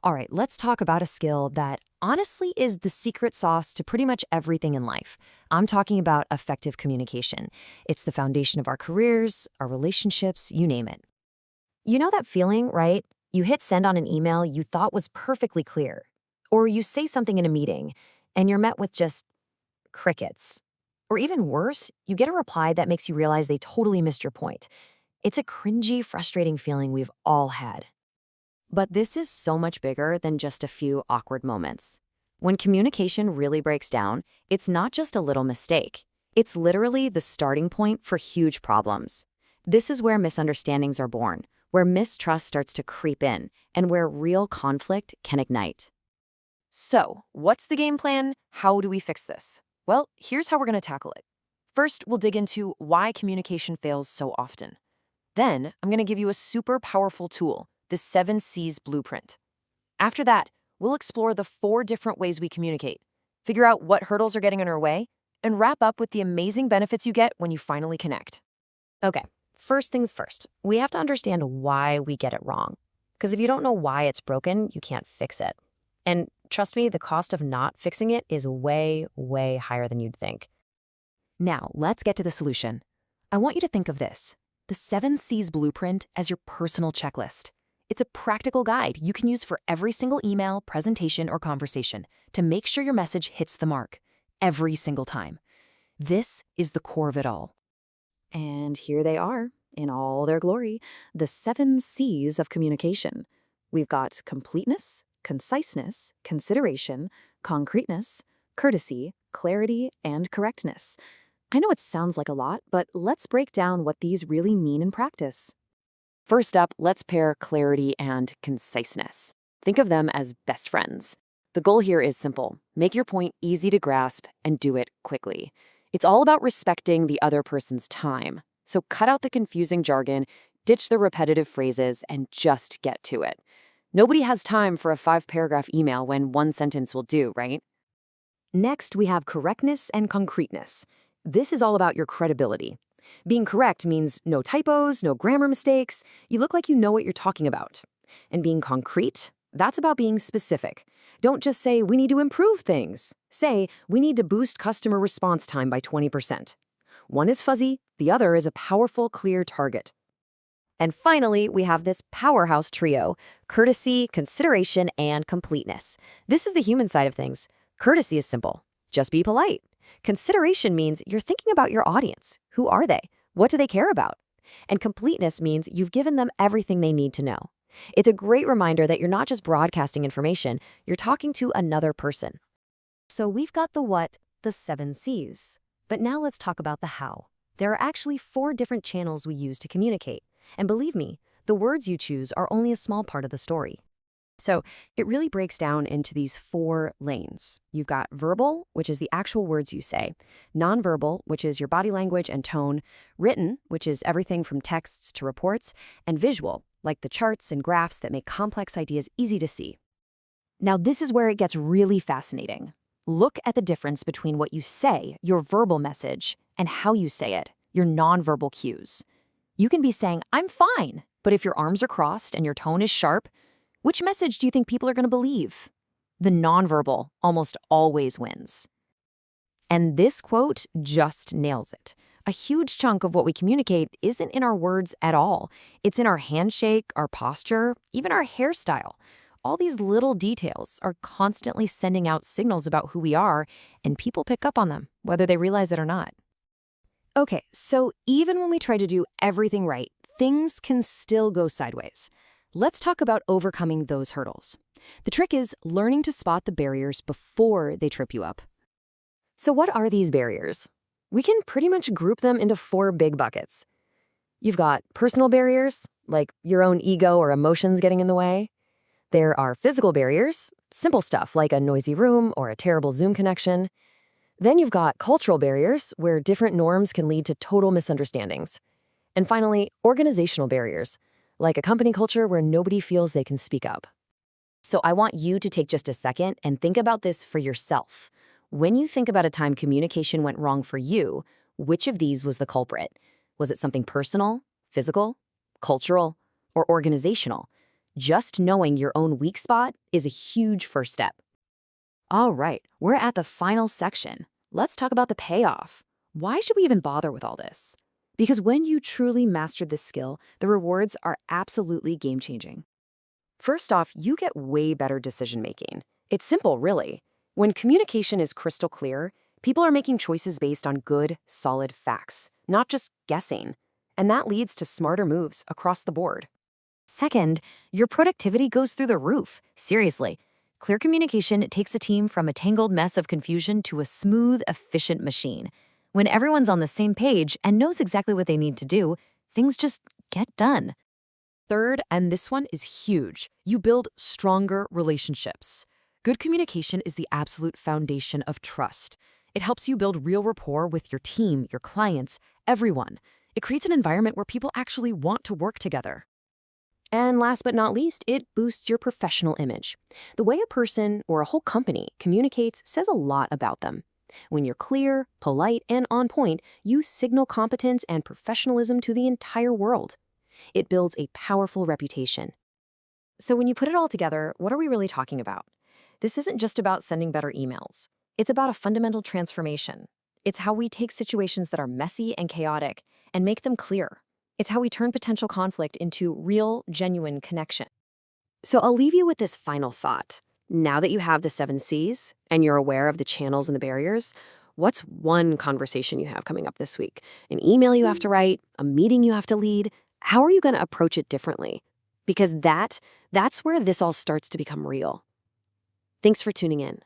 All right, let's talk about a skill that honestly is the secret sauce to pretty much everything in life. I'm talking about effective communication. It's the foundation of our careers, our relationships, you name it. You know that feeling, right? You hit send on an email you thought was perfectly clear. Or you say something in a meeting, and you're met with just crickets. Or even worse, you get a reply that makes you realize they totally missed your point. It's a cringy, frustrating feeling we've all had. But this is so much bigger than just a few awkward moments. When communication really breaks down, it's not just a little mistake. It's literally the starting point for huge problems. This is where misunderstandings are born, where mistrust starts to creep in, and where real conflict can ignite. So, what's the game plan? How do we fix this? Well, here's how we're going to tackle it. First, we'll dig into why communication fails so often. Then, I'm going to give you a super powerful tool, the 7 C's blueprint. After that, we'll explore the 4 different ways we communicate, figure out what hurdles are getting in our way, and wrap up with the amazing benefits you get when you finally connect. Okay, first things first, we have to understand why we get it wrong. Because if you don't know why it's broken, you can't fix it. And trust me, the cost of not fixing it is way, way higher than you'd think. Now, let's get to the solution. I want you to think of this, the 7 C's blueprint, as your personal checklist. It's a practical guide you can use for every single email, presentation, or conversation to make sure your message hits the mark every single time. This is the core of it all. And here they are, in all their glory, the 7 C's of communication. We've got completeness, conciseness, consideration, concreteness, courtesy, clarity, and correctness. I know it sounds like a lot, but let's break down what these really mean in practice. First up, let's pair clarity and conciseness. Think of them as best friends. The goal here is simple. Make your point easy to grasp and do it quickly. It's all about respecting the other person's time. So cut out the confusing jargon, ditch the repetitive phrases, and just get to it. Nobody has time for a 5-paragraph email when 1 sentence will do, right? Next, we have correctness and concreteness. This is all about your credibility. Being correct means no typos, no grammar mistakes. You look like you know what you're talking about. And being concrete, that's about being specific. Don't just say, we need to improve things. Say, we need to boost customer response time by 20%. One is fuzzy, the other is a powerful, clear target. And finally, we have this powerhouse trio, courtesy, consideration, and completeness. This is the human side of things. Courtesy is simple. Just be polite. Consideration means you're thinking about your audience. Who are they? What do they care about? And completeness means you've given them everything they need to know. It's a great reminder that you're not just broadcasting information, you're talking to another person. So we've got the what, the 7 C's. But now let's talk about the how. There are actually 4 different channels we use to communicate. And believe me, the words you choose are only a small part of the story. So it really breaks down into these 4 lanes. You've got verbal, which is the actual words you say, nonverbal, which is your body language and tone, written, which is everything from texts to reports, and visual, like the charts and graphs that make complex ideas easy to see. Now, this is where it gets really fascinating. Look at the difference between what you say, your verbal message, and how you say it, your nonverbal cues. You can be saying, I'm fine, but if your arms are crossed and your tone is sharp, which message do you think people are going to believe? The nonverbal almost always wins. And this quote just nails it. A huge chunk of what we communicate isn't in our words at all. It's in our handshake, our posture, even our hairstyle. All these little details are constantly sending out signals about who we are, and people pick up on them, whether they realize it or not. Okay, so even when we try to do everything right, things can still go sideways. Let's talk about overcoming those hurdles. The trick is learning to spot the barriers before they trip you up. So what are these barriers? We can pretty much group them into 4 big buckets. You've got personal barriers, like your own ego or emotions getting in the way. There are physical barriers, simple stuff like a noisy room or a terrible Zoom connection. Then you've got cultural barriers, where different norms can lead to total misunderstandings. And finally, organizational barriers, like a company culture where nobody feels they can speak up. So I want you to take just a second and think about this for yourself. When you think about a time communication went wrong for you, which of these was the culprit? Was it something personal, physical, cultural, or organizational? Just knowing your own weak spot is a huge first step. All right, we're at the final section. Let's talk about the payoff. Why should we even bother with all this? Because when you truly mastered this skill, the rewards are absolutely game-changing. First off, you get way better decision-making. It's simple, really. When communication is crystal clear, people are making choices based on good, solid facts, not just guessing. And that leads to smarter moves across the board. Second, your productivity goes through the roof. Seriously. Clear communication takes a team from a tangled mess of confusion to a smooth, efficient machine. When everyone's on the same page and knows exactly what they need to do, things just get done. Third, and this one is huge, you build stronger relationships. Good communication is the absolute foundation of trust. It helps you build real rapport with your team, your clients, everyone. It creates an environment where people actually want to work together. And last but not least, it boosts your professional image. The way a person or a whole company communicates says a lot about them. When you're clear, polite, and on point, you signal competence and professionalism to the entire world. It builds a powerful reputation. So when you put it all together, what are we really talking about? This isn't just about sending better emails. It's about a fundamental transformation. It's how we take situations that are messy and chaotic and make them clear. It's how we turn potential conflict into real, genuine connection. So I'll leave you with this final thought. Now that you have the 7 C's and you're aware of the channels and the barriers, what's one conversation you have coming up this week? An email you have to write? A meeting you have to lead? How are you going to approach it differently? Because that's where this all starts to become real. Thanks for tuning in.